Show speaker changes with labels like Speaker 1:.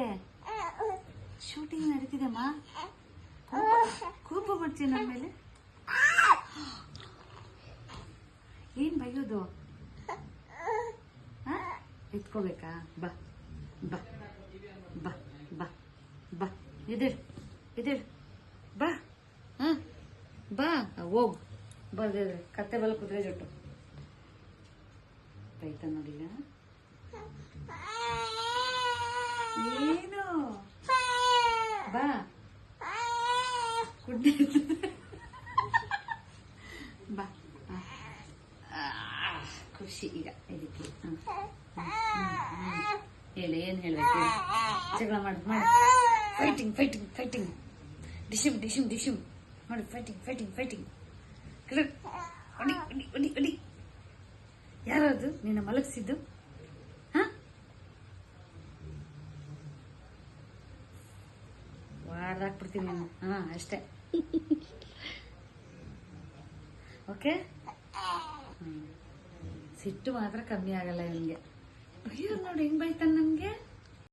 Speaker 1: ನಡೀತಿದೆ? ಶೂಟಿಂಗ್ ನಡೀತಿದೆಮ್ಮ. ಕೋಪ ಬರ್ತೀಯ ನನ್ನ ಮೇಲೆ? ಏನ್ ಬೈಯೋದು? ಎತ್ಕೋಬೇಕಾ? ಬಾ ಬಾ ಬಾ ಬಾ ಬಾ ಎದೇಳು ಎದೇಳು ಬಾ. ಬಾ ಹೋಗ್ ಬರ್ದಿದ್ರೆ ಕತ್ತೆ ಬಲ ಕುದುರೆ ಜೊಟ್ಟು ಬೈತ ನೋಡಿಲ್ಲ. ಏನು ಬಾ ಗುಡ್ ಬಾ. ಖುಷಿ ಈಗ ಇದಕ್ಕೆ. ಹೇಳಿ ಏನ್ ಹೇಳ್ಬೇಕು? ಜಗಳ ಮಾಡಿ ಮಾಡಿ ಫೈಟಿಂಗ್ ಫೈಟಿಂಗ್ ಫೈಟಿಂಗ್ ಡಿಶಿಮ್ ಡಿಶಿಮ್ ಡಿಶಿಮ್ ಮಾಡಿ ಫೈಟಿಂಗ್ ಫೈಟಿಂಗ್ ಫೈಟಿಂಗ್. ಒಡಿ ಒಡಿ ಒಡಿ ಒಡಿ. ಯಾರದು ನಿನ್ನ ಮಲಗಿಸಿದ್ದು? ವಾರದಾಕ್ಬಿಡ್ತೀನಿ ನಾನು. ಅಷ್ಟೇ. ಓಕೆ. ಸಿಟ್ಟು ಮಾತ್ರ ಕಮ್ಮಿ ಆಗಲ್ಲ ಇವನಿಗೆ. ಅಯ್ಯೋ ನೋಡಿ ಹೆಂಗ್ ಬೈತಾನೆ ನನ್ಗೆ.